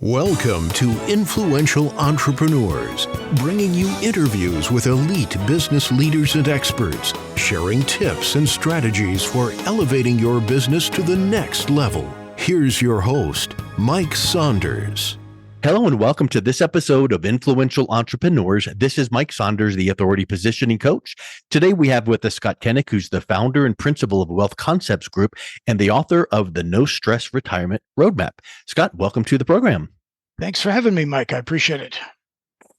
Welcome to Influential Entrepreneurs, bringing you interviews with elite business leaders and experts, sharing tips and strategies for elevating your business to the next level. Here's your host, Mike Saunders. Hello and welcome to this episode of Influential Entrepreneurs. This is Mike Saunders, the Authority Positioning Coach. Today we have with us Scott Kenik, who's the founder and principal of Wealth Concepts Group and the author of the No Stress Retirement Roadmap. Scott, welcome to the program. Thanks for having me, Mike. I appreciate it.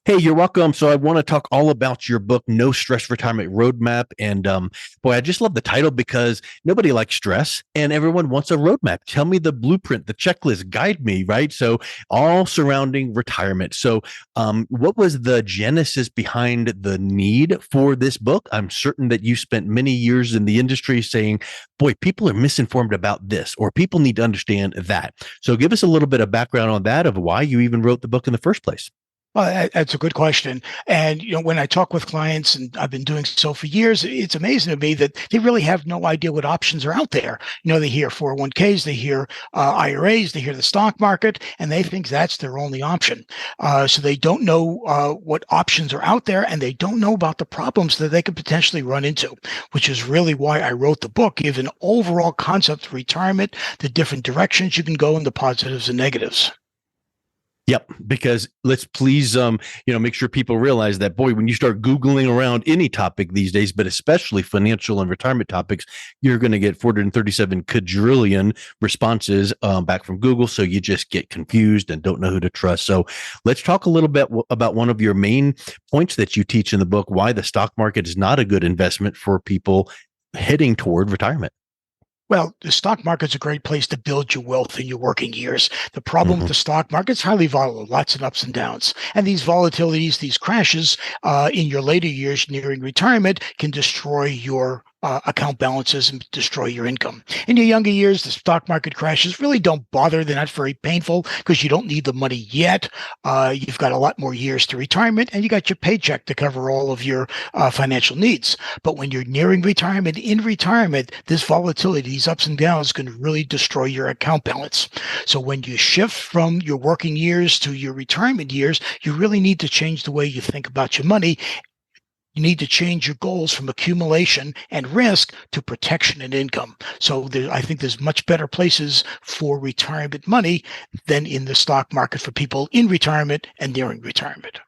Hey, you're welcome. So I want to talk all about your book, No Stress Retirement Roadmap. And boy, I just love the title because nobody likes stress and everyone wants a roadmap. Tell me the blueprint, the checklist, guide me, right? So all surrounding retirement. So what was the genesis behind the need for this book? I'm certain that you spent many years in the industry saying, boy, people are misinformed about this, or people need to understand that. So give us a little bit of background on that, of why you even wrote the book in the first place. Well, that's a good question. And, when I talk with clients, and I've been doing so for years, it's amazing to me that they really have no idea what options are out there. They hear 401ks, they hear IRAs, they hear the stock market, and they think that's their only option. So they don't know what options are out there, and they don't know about the problems that they could potentially run into, which is really why I wrote the book, give an overall concept of retirement, the different directions you can go, and the positives and negatives. Yep, because let's please, make sure people realize that, boy, when you start Googling around any topic these days, but especially financial and retirement topics, you're going to get 437 quadrillion responses back from Google. So you just get confused and don't know who to trust. So let's talk a little bit about one of your main points that you teach in the book, why the stock market is not a good investment for people heading toward retirement. Well, the stock market's a great place to build your wealth in your working years. The problem with the stock market's highly volatile, lots of ups and downs. And these volatilities, these crashes in your later years nearing retirement can destroy your account balances and destroy your income. In your younger years, the stock market crashes really don't bother. They're not very painful because you don't need the money yet. You've got a lot more years to retirement, and you got your paycheck to cover all of your financial needs. But when you're nearing retirement, in retirement, this volatility, these ups and downs can really destroy your account balance. So when you shift from your working years to your retirement years, you really need to change the way you think about your money. You need to change your goals from accumulation and risk to protection and income. So I think there's much better places for retirement money than in the stock market for people in retirement and nearing retirement.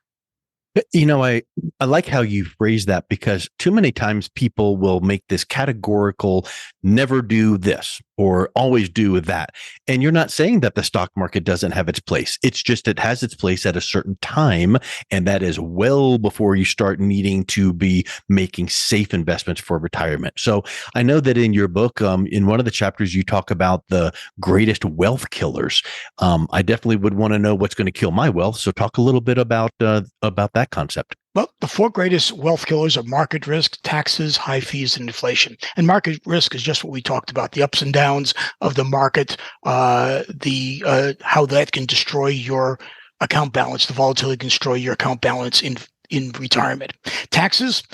I like how you phrase that, because too many times people will make this categorical, never do this or always do that. And you're not saying that the stock market doesn't have its place. It's just it has its place at a certain time. And that is well before you start needing to be making safe investments for retirement. So I know that in your book, in one of the chapters, you talk about the greatest wealth killers. I definitely would want to know what's going to kill my wealth. So talk a little bit about that concept. Well, the four greatest wealth killers are market risk, taxes, high fees, and inflation. And market risk is just what we talked about, the ups and downs of the market, how that can destroy your account balance. The volatility can destroy your account balance in retirement. Taxes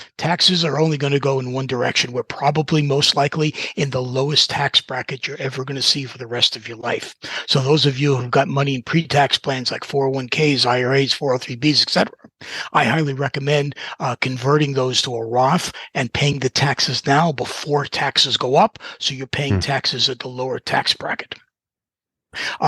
are only going to go in one direction. We're probably most likely in the lowest tax bracket you're ever going to see for the rest of your life. So those of you who've got money in pre-tax plans like 401ks, IRAs, 403bs, etc., I highly recommend converting those to a Roth and paying the taxes now before taxes go up. So you're paying taxes at the lower tax bracket.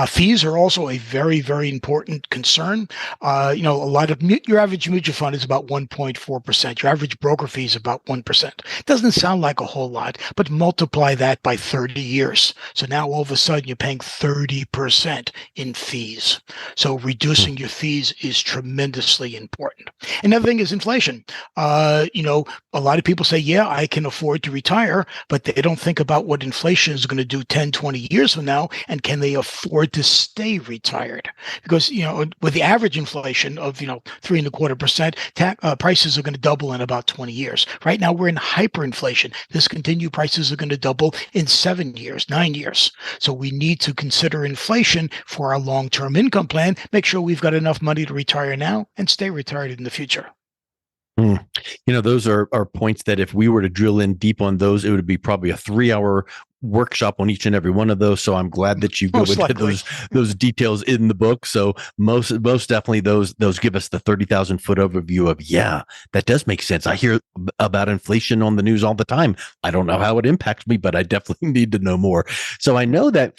Fees are also a very, very important concern. A lot of your average mutual fund is about 1.4%. Your average broker fee is about 1%. Doesn't sound like a whole lot, but multiply that by 30 years. So now all of a sudden you're paying 30% in fees. So reducing your fees is tremendously important. Another thing is inflation. A lot of people say, yeah, I can afford to retire, but they don't think about what inflation is going to do 10, 20 years from now, and can they afford to stay retired? Because with the average inflation of 3.25%, prices are going to double in about 20 years. Right now we're in hyperinflation. This continued prices are going to double in 7 years, 9 years. So we need to consider inflation for our long-term income plan. Make sure we've got enough money to retire now and stay retired in the future. Those are points that if we were to drill in deep on those, it would be probably a 3-hour workshop on each and every one of those. So I'm glad that you go Most into likely. those details in the book. So most definitely those give us the 30,000 foot overview of, yeah, that does make sense. I hear about inflation on the news all the time. I don't know how it impacts me, but I definitely need to know more. So I know that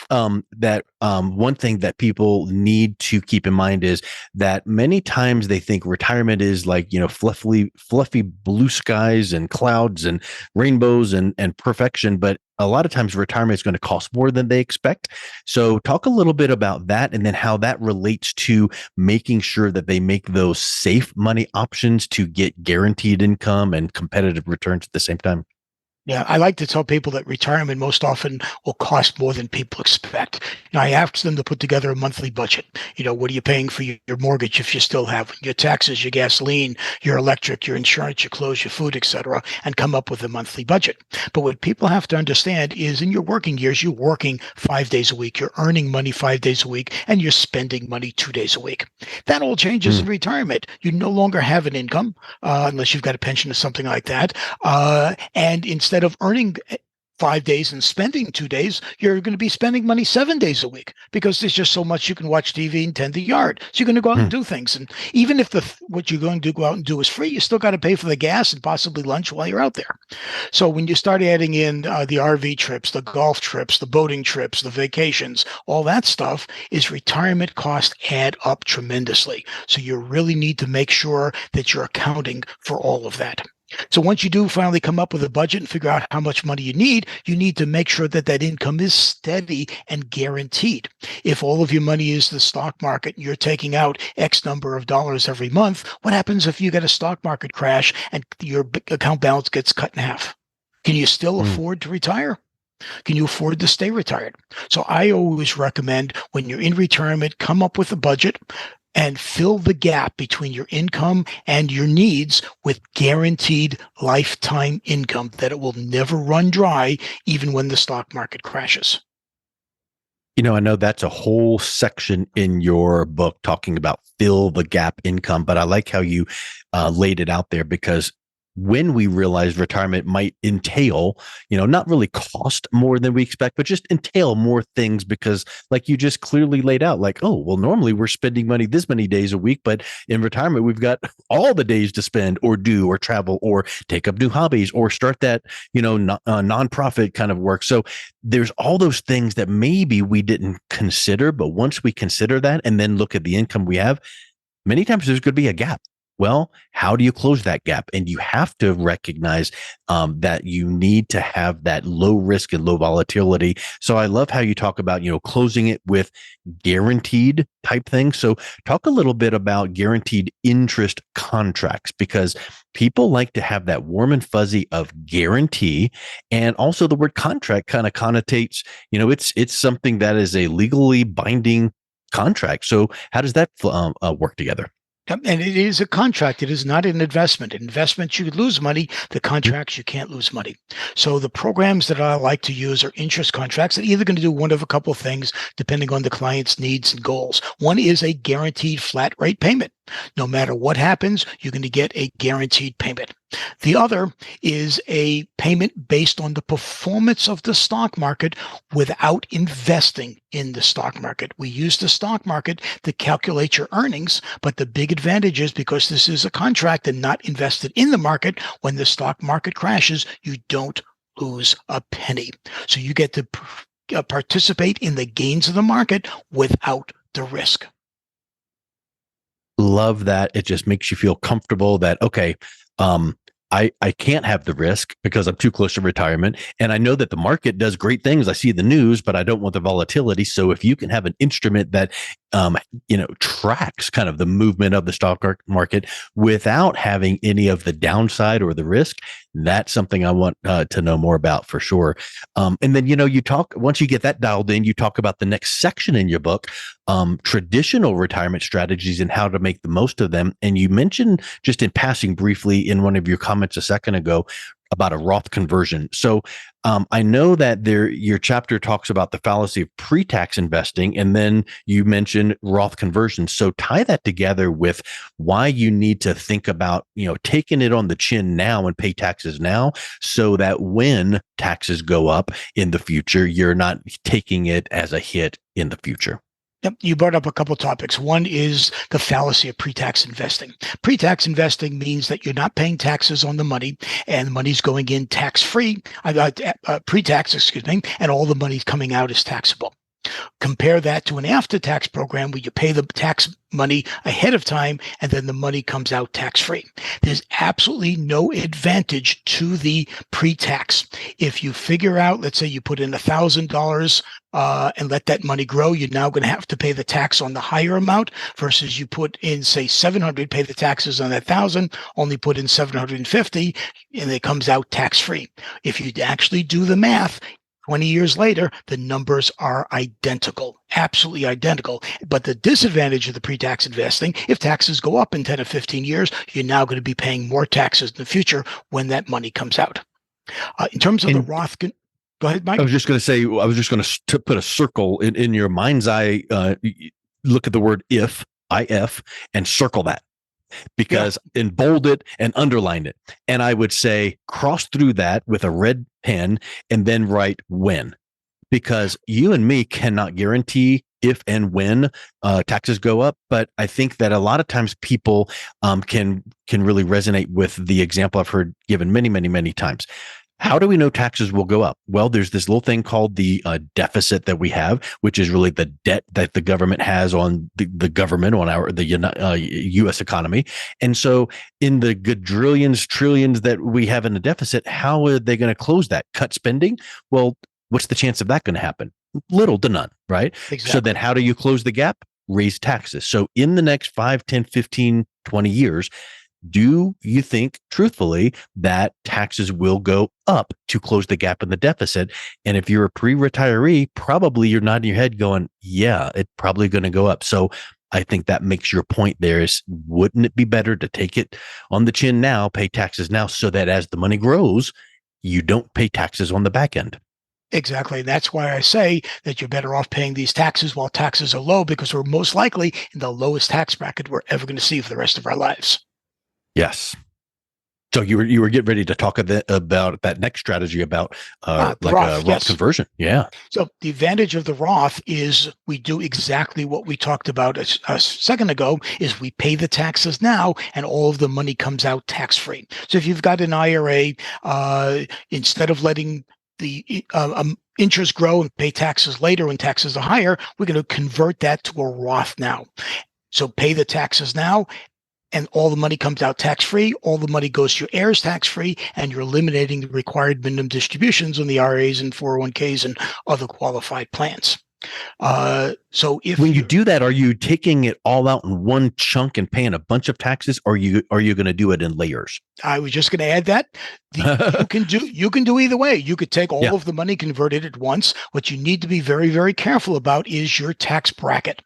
one thing that people need to keep in mind is that many times they think retirement is like, fluffy blue skies and clouds and rainbows and perfection, but a lot of times retirement is going to cost more than they expect. So talk a little bit about that, and then how that relates to making sure that they make those safe money options to get guaranteed income and competitive returns at the same time. Yeah, I like to tell people that retirement most often will cost more than people expect. I ask them to put together a monthly budget. What are you paying for your mortgage if you still have your taxes, your gasoline, your electric, your insurance, your clothes, your food, etc., and come up with a monthly budget. But what people have to understand is in your working years, you're working 5 days a week, you're earning money 5 days a week, and you're spending money 2 days a week. That all changes in retirement. You no longer have an income unless you've got a pension or something like that. And instead of earning 5 days and spending 2 days, you're going to be spending money 7 days a week because there's just so much you can watch TV and tend the yard. So you're going to go out and do things. And even if what you're going to go out and do is free, you still got to pay for the gas and possibly lunch while you're out there. So when you start adding in the RV trips, the golf trips, the boating trips, the vacations, all that stuff, is retirement costs add up tremendously. So you really need to make sure that you're accounting for all of that. So once you do finally come up with a budget and figure out how much money you need to make sure that that income is steady and guaranteed. If all of your money is the stock market and you're taking out X number of dollars every month, what happens if you get a stock market crash and your account balance gets cut in half? Can you still afford to retire? Can you afford to stay retired? So I always recommend when you're in retirement, come up with a budget and fill the gap between your income and your needs with guaranteed lifetime income that it will never run dry, even when the stock market crashes. I know that's a whole section in your book talking about fill the gap income, but I like how you laid it out there, because when we realize retirement might entail, not really cost more than we expect, but just entail more things, because like you just clearly laid out, like, oh, well, normally we're spending money this many days a week, but in retirement, we've got all the days to spend or do or travel or take up new hobbies or start that, nonprofit kind of work. So there's all those things that maybe we didn't consider, but once we consider that and then look at the income we have, many times there's going to be a gap. Well, how do you close that gap? And you have to recognize that you need to have that low risk and low volatility. So I love how you talk about, closing it with guaranteed type things. So talk a little bit about guaranteed interest contracts, because people like to have that warm and fuzzy of guarantee. And also the word contract kind of connotates, it's something that is a legally binding contract. So how does that work together? And it is a contract. It is not an investment. In investments, you could lose money. The contracts, you can't lose money. So the programs that I like to use are interest contracts that are either going to do one of a couple of things, depending on the client's needs and goals. One is a guaranteed flat rate payment. No matter what happens, you're going to get a guaranteed payment. The other is a payment based on the performance of the stock market without investing in the stock market. We use the stock market to calculate your earnings, but the big advantage is, because this is a contract and not invested in the market, when the stock market crashes, you don't lose a penny. So you get to participate in the gains of the market without the risk. Love that. It just makes you feel comfortable that, okay, I can't have the risk because I'm too close to retirement. And I know that the market does great things. I see the news, but I don't want the volatility. So if you can have an instrument that, tracks kind of the movement of the stock market without having any of the downside or the risk, that's something I want to know more about for sure. And then, you talk, once you get that dialed in, you talk about the next section in your book, traditional retirement strategies and how to make the most of them. And you mentioned just in passing briefly in one of your comments a second ago about a Roth conversion. So I know that your chapter talks about the fallacy of pre-tax investing, and then you mentioned Roth conversions. So tie that together with why you need to think about, taking it on the chin now and pay taxes now, so that when taxes go up in the future, you're not taking it as a hit in the future. Yep, you brought up a couple of topics. One is the fallacy of pre-tax investing. Pre-tax investing means that you're not paying taxes on the money, and the money's going in tax-free, pre-tax, excuse me, and all the money coming out is taxable. Compare that to an after-tax program where you pay the tax money ahead of time and then the money comes out tax-free. There's absolutely no advantage to the pre-tax. If you figure out, let's say you put in $1,000 and let that money grow, you're now going to have to pay the tax on the higher amount versus you put in, say, 700, pay the taxes on that 1,000, only put in 750, and it comes out tax-free. If you actually do the math, 20 years later, the numbers are identical, absolutely identical. But the disadvantage of the pre-tax investing, if taxes go up in 10 or 15 years, you're now going to be paying more taxes in the future when that money comes out. In terms of the Roth, go ahead, Mike. I was just going to put a circle in your mind's eye. Look at the word if, and circle that. Because and bold it and underline it. And I would say cross through that with a red pen and then write when, because you and me cannot guarantee if and when taxes go up. But I think that a lot of times people can really resonate with the example I've heard given many, many, many times. How do we know taxes will go up? Well, there's this little thing called the deficit that we have, which is really the debt that the government has on the government, on the U.S. economy. And so in the quadrillions, trillions that we have in the deficit, how are they going to close that? Cut spending? Well, what's the chance of that going to happen? Little to none, right? Exactly. So then how do you close the gap? Raise taxes. So in the next 5, 10, 15, 20 years, do you think truthfully that taxes will go up to close the gap in the deficit? And if you're a pre-retiree, probably you're nodding your head going, yeah, it's probably going to go up. So I think that makes your point there is, wouldn't it be better to take it on the chin now, pay taxes now, so that as the money grows, you don't pay taxes on the back end? Exactly. That's why I say that you're better off paying these taxes while taxes are low, because we're most likely in the lowest tax bracket we're ever going to see for the rest of our lives. Yes. So you were getting ready to talk about that next strategy about Roth yes. conversion. Yeah. So the advantage of the Roth is we do exactly what we talked about a second ago, is we pay the taxes now and all of the money comes out tax-free. So if you've got an IRA, instead of letting the interest grow and pay taxes later when taxes are higher, we're going to convert that to a Roth now. So pay the taxes now, and all the money comes out tax-free. All the money goes to your heirs tax-free, and you're eliminating the required minimum distributions on the RAs and 401ks and other qualified plans. So if when you do that, are you taking it all out in one chunk and paying a bunch of taxes, or are you going to do it in layers? I was just going to add that you can do either way. You could take all of the money, convert it at once. What you need to be very, very careful about is your tax bracket.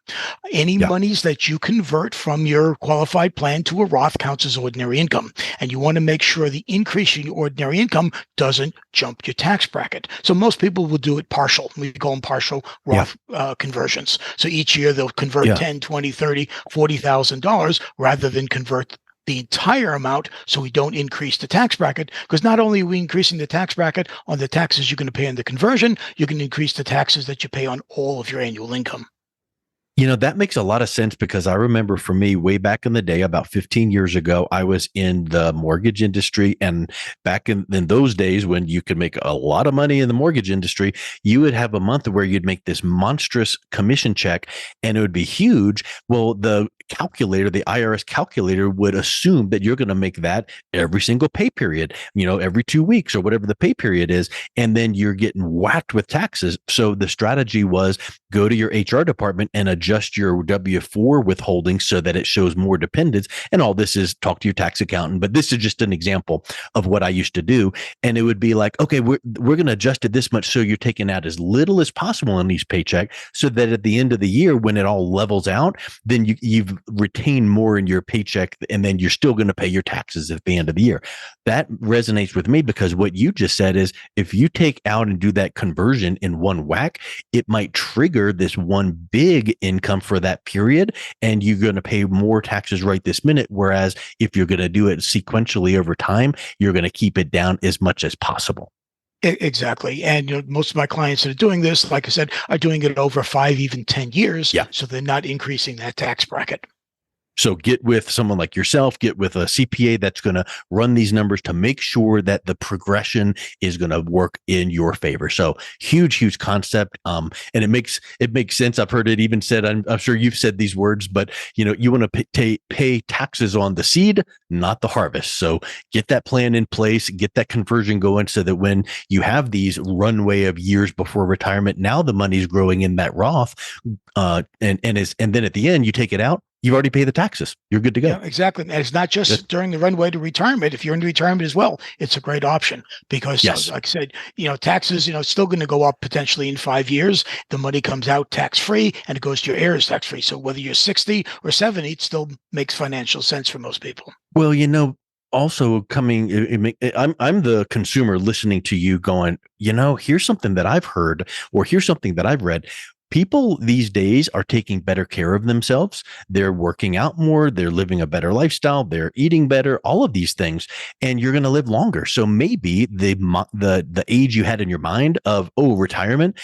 Any monies that you convert from your qualified plan to a Roth counts as ordinary income, and you want to make sure the increase in your ordinary income doesn't jump your tax bracket. So most people will do it partial. We call them partial Roth conversions. So each year they'll convert $10, $20, $30, $40,000 rather than convert the entire amount, so we don't increase the tax bracket. Because not only are we increasing the tax bracket on the taxes you're going to pay on the conversion, you can increase the taxes that you pay on all of your annual income. That makes a lot of sense, because I remember for me way back in the day, about 15 years ago, I was in the mortgage industry. And back in those days when you could make a lot of money in the mortgage industry, you would have a month where you'd make this monstrous commission check and it would be huge. Well, the IRS calculator would assume that you're going to make that every single pay period, every 2 weeks or whatever the pay period is. And then you're getting whacked with taxes. So the strategy was go to your HR department and adjust your W-4 withholding so that it shows more dependents. And all this is talk to your tax accountant. But this is just an example of what I used to do. And it would be like, okay, we're going to adjust it this much. So you're taking out as little as possible in each paycheck so that at the end of the year, when it all levels out, then you've retained more in your paycheck, and then you're still going to pay your taxes at the end of the year. That resonates with me because what you just said is if you take out and do that conversion in one whack, it might trigger this one big income for that period, and you're going to pay more taxes right this minute. Whereas if you're going to do it sequentially over time, you're going to keep it down as much as possible. Exactly. And most of my clients that are doing this, like I said, are doing it over 5, even 10 years. Yeah. So they're not increasing that tax bracket. So get with someone like yourself, get with a CPA that's going to run these numbers to make sure that the progression is going to work in your favor. So huge concept. And it makes sense. I've heard it even said, I'm sure you've said these words, but you want to pay taxes on the seed, not the harvest. So get that plan in place, get that conversion going so that when you have these runway of years before retirement, now the money's growing in that Roth. And then at the end, you take it out. You've already paid the taxes. You're good to go. Yeah, exactly. And it's not just during the runway to retirement. If you're in retirement as well, it's a great option because, like I said, taxes, still going to go up potentially in 5 years. The money comes out tax-free and it goes to your heirs tax-free. So whether you're 60 or 70, it still makes financial sense for most people. Well, also coming, I'm the consumer listening to you going, here's something that I've heard, or here's something that I've read. People these days are taking better care of themselves. They're working out more. They're living a better lifestyle. They're eating better, all of these things. And you're going to live longer. So maybe the age you had in your mind of, retirement,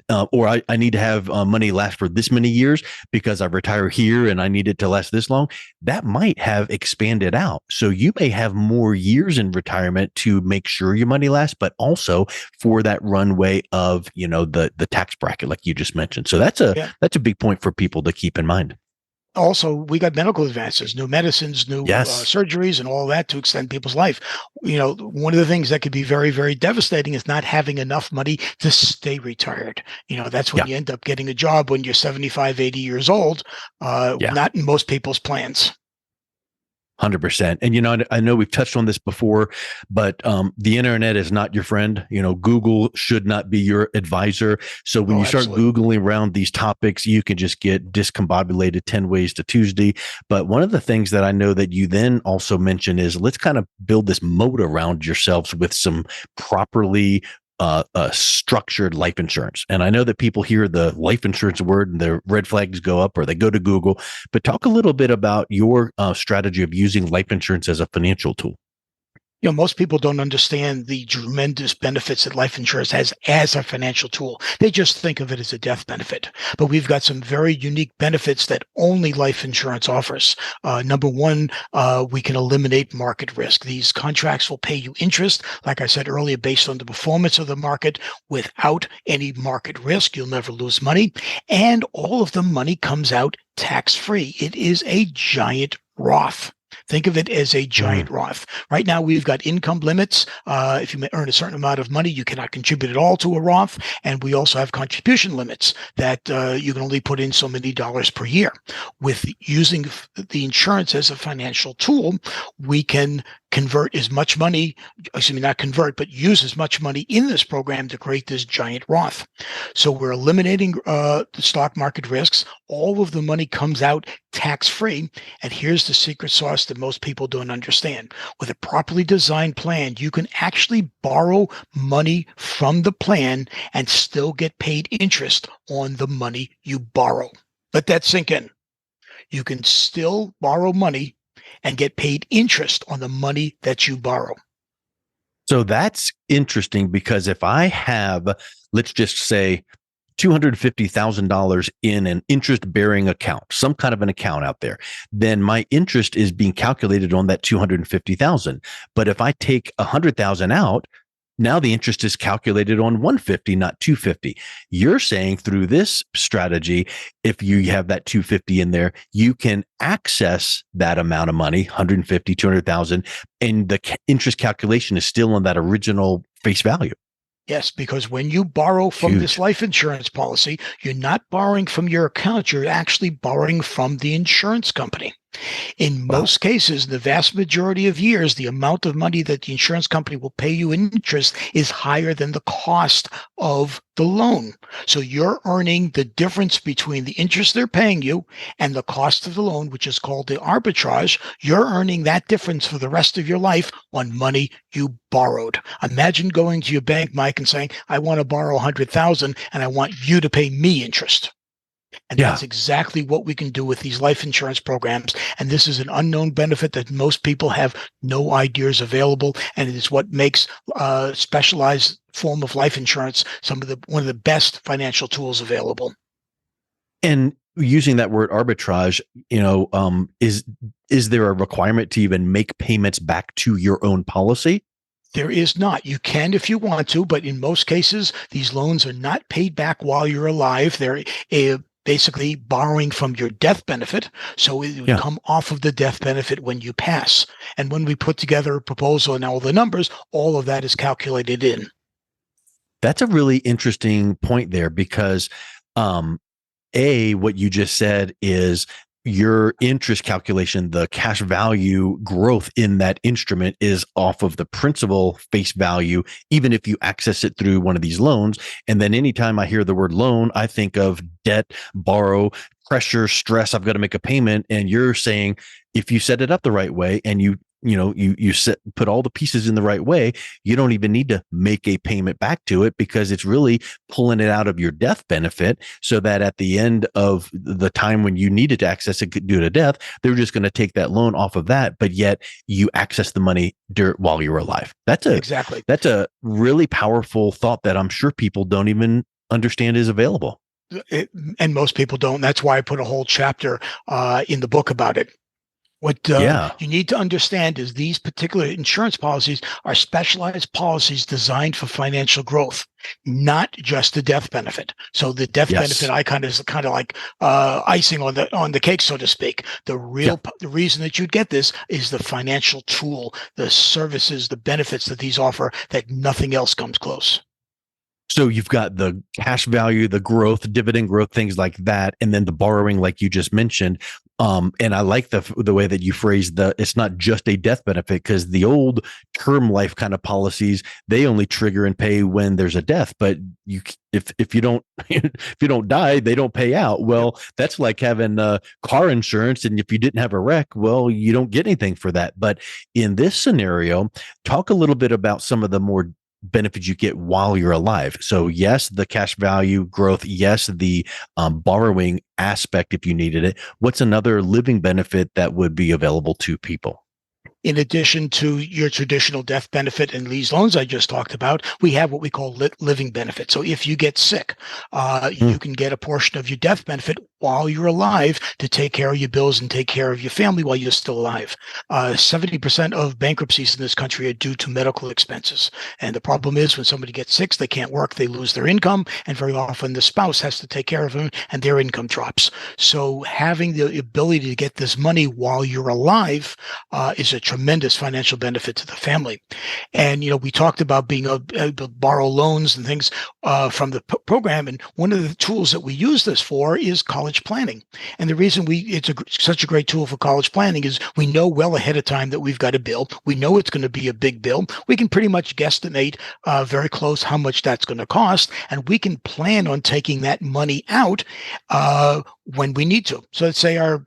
or I need to have money last for this many years because I retire here and I need it to last this long. That might have expanded out. So you may have more years in retirement to make sure your money lasts, but also for that runway of, the tax bracket, like you just mentioned. So that's a big point for people to keep in mind. Also, we got medical advances, new medicines, new surgeries, and all that to extend people's life. One of the things that could be very, very devastating is not having enough money to stay retired. That's when you end up getting a job when you're 75, 80 years old. Not in most people's plans. 100%. And, I know we've touched on this before, but the internet is not your friend. Google should not be your advisor. So when you start Googling around these topics, you can just get discombobulated 10 ways to Tuesday. But one of the things that I know that you then also mentioned is let's kind of build this moat around yourselves with some properly structured life insurance. And I know that people hear the life insurance word and their red flags go up or they go to Google, but talk a little bit about your strategy of using life insurance as a financial tool. Most people don't understand the tremendous benefits that life insurance has as a financial tool. They just think of it as a death benefit. But we've got some very unique benefits that only life insurance offers. Number one, we can eliminate market risk. These contracts will pay you interest, like I said earlier, based on the performance of the market without any market risk. You'll never lose money. And all of the money comes out tax-free. It is a giant Roth. Think of it as a giant Roth. Right now, we've got income limits. If you earn a certain amount of money, you cannot contribute at all to a Roth. And we also have contribution limits that you can only put in so many dollars per year. With using the insurance as a financial tool, we can convert as much money, not convert, but use as much money in this program to create this giant Roth. So we're eliminating the stock market risks. All of the money comes out tax-free. And here's the secret sauce that most people don't understand. With a properly designed plan, you can actually borrow money from the plan and still get paid interest on the money you borrow. Let that sink in. You can still borrow money and get paid interest on the money that you borrow. So that's interesting because if I have, let's just say, $250,000 in an interest-bearing account, some kind of an account out there, then my interest is being calculated on that $250,000. But if I take $100,000 out, now the interest is calculated on $150, not $250. You're saying through this strategy, if you have that $250 in there, you can access that amount of money, $150,000, $200,000, and the interest calculation is still on that original face value. Yes, because when you borrow from this Huge. life insurance policy, you're not borrowing from your account, you're actually borrowing from the insurance company. In Wow. most cases, the vast majority of years, the amount of money that the insurance company will pay you in interest is higher than the cost of the loan. So you're earning the difference between the interest they're paying you and the cost of the loan, which is called the arbitrage. You're earning that difference for the rest of your life on money you borrowed. Imagine going to your bank, Mike, and saying, I want to borrow 100,000 and I want you to pay me interest. And Yeah. that's exactly what we can do with these life insurance programs. And this is an unknown benefit that most people have no idea is available. And it is what makes specialized form of life insurance one of the best financial tools available. And using that word arbitrage, is there a requirement to even make payments back to your own policy? There is not. You can if you want to, but in most cases, these loans are not paid back while you're alive. They're basically borrowing from your death benefit. So it would come off of the death benefit when you pass. And when we put together a proposal and all the numbers, all of that is calculated in. That's a really interesting point there because, what you just said is your interest calculation, the cash value growth in that instrument is off of the principal face value, even if you access it through one of these loans. And then anytime I hear the word loan, I think of debt, borrow, pressure, stress. I've got to make a payment. And you're saying if you set it up the right way and you put all the pieces in the right way, you don't even need to make a payment back to it because it's really pulling it out of your death benefit so that at the end of the time when you needed to access it due to death, they're just going to take that loan off of that, but yet you access the money while you're alive. That's a really powerful thought that I'm sure people don't even understand is available. And most people don't. That's why I put a whole chapter in the book about it. What you need to understand is these particular insurance policies are specialized policies designed for financial growth, not just the death benefit. So the death benefit is kind of like icing on the cake, so to speak. The reason that you'd get this is the financial tool, the services, the benefits that these offer that nothing else comes close. So you've got the cash value, the growth, dividend growth, things like that, and then the borrowing, like you just mentioned. And I like the way that you phrased it's not just a death benefit, because the old term life kind of policies, they only trigger and pay when there's a death. But if you don't if you don't die, they don't pay out. Well, that's like having car insurance, and if you didn't have a wreck, well, you don't get anything for that. But in this scenario, talk a little bit about some of the more benefits you get while you're alive. So yes, the cash value growth. Yes, the borrowing aspect if you needed it. What's another living benefit that would be available to people? In addition to your traditional death benefit and these loans I just talked about, we have what we call living benefit. So if you get sick, you can get a portion of your death benefit while you're alive to take care of your bills and take care of your family while you're still alive. 70% of bankruptcies in this country are due to medical expenses. And the problem is when somebody gets sick, they can't work, they lose their income, and very often the spouse has to take care of them and their income drops. So having the ability to get this money while you're alive is a tremendous financial benefit to the family. And, we talked about being able to borrow loans and things from the program. And one of the tools that we use this for is college planning. And the reason it's such a great tool for college planning is we know well ahead of time that we've got a bill. We know it's going to be a big bill. We can pretty much guesstimate very close how much that's going to cost. And we can plan on taking that money out when we need to. So let's say our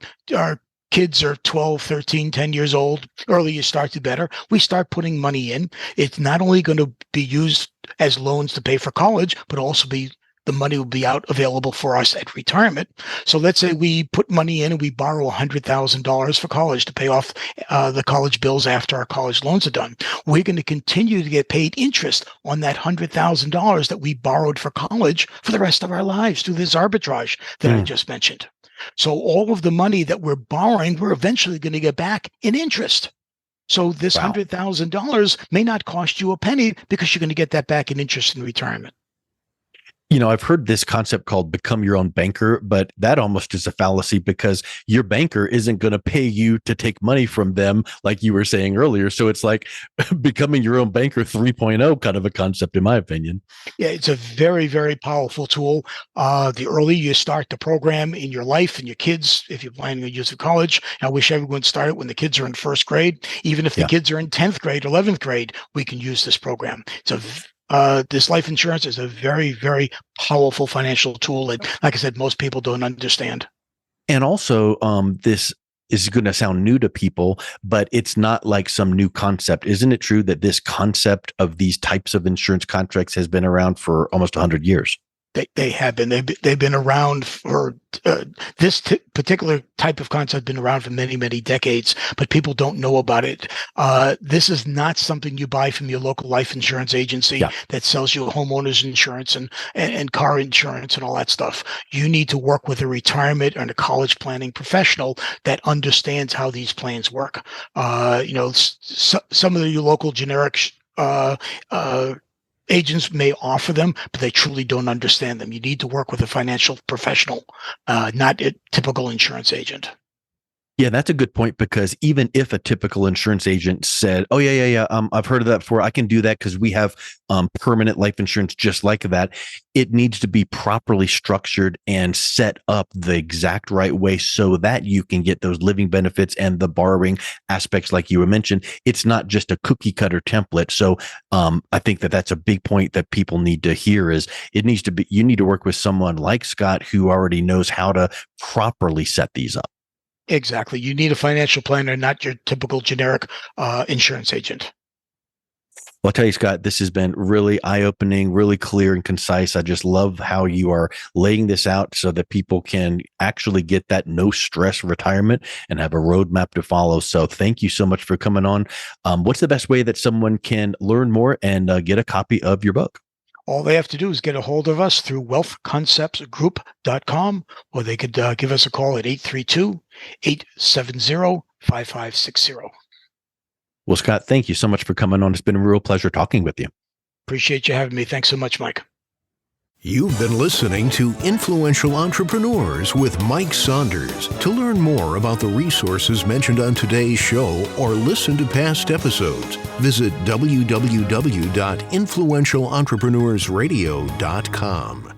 kids are 12, 13, 10 years old. Earlier you start, the better. We start putting money in. It's not only going to be used as loans to pay for college, but also the money will be available for us at retirement. So let's say we put money in and we borrow $100,000 for college to pay off the college bills after our college loans are done. We're going to continue to get paid interest on that $100,000 that we borrowed for college for the rest of our lives through this arbitrage that I just mentioned. So all of the money that we're borrowing, we're eventually going to get back in interest. So this $100,000 may not cost you a penny because you're going to get that back in interest in retirement. I've heard this concept called become your own banker, but that almost is a fallacy because your banker isn't going to pay you to take money from them, like you were saying earlier. So it's like becoming your own banker 3.0 kind of a concept, in my opinion. Yeah, it's a very, very powerful tool. The earlier you start the program in your life and your kids, if you're planning to use it college, I wish everyone started when the kids are in first grade. Even if the kids are in 10th grade, 11th grade, we can use this program. This life insurance is a very, very powerful financial tool. And like I said, most people don't understand. And also, this is going to sound new to people, but it's not like some new concept. Isn't it true that this concept of these types of insurance contracts has been around for almost 100 years? They have been. They've been around for this particular type of concept. Been around for many, many decades, but people don't know about it. This is not something you buy from your local life insurance agency that sells you homeowners insurance and car insurance and all that stuff. You need to work with a retirement and a college planning professional that understands how these plans work. Some of your local generic agents may offer them, but they truly don't understand them. You need to work with a financial professional, not a typical insurance agent. Yeah, that's a good point, because even if a typical insurance agent said, "Oh yeah, I've heard of that before. I can do that because we have permanent life insurance just like that," it needs to be properly structured and set up the exact right way so that you can get those living benefits and the borrowing aspects, like you were mentioned. It's not just a cookie cutter template. So I think that's a big point that people need to hear. Is it needs to be, you need to work with someone like Scott who already knows how to properly set these up. Exactly. You need a financial planner, not your typical generic insurance agent. Well, I'll tell you, Scott, this has been really eye-opening, really clear and concise. I just love how you are laying this out so that people can actually get that no stress retirement and have a roadmap to follow. So thank you so much for coming on. What's the best way that someone can learn more and get a copy of your book? All they have to do is get a hold of us through wealthconceptsgroup.com, or they could give us a call at 832-870-5560. Well, Scott, thank you so much for coming on. It's been a real pleasure talking with you. Appreciate you having me. Thanks so much, Mike. You've been listening to Influential Entrepreneurs with Mike Saunders. To learn more about the resources mentioned on today's show or listen to past episodes, visit www.influentialentrepreneurssradio.com.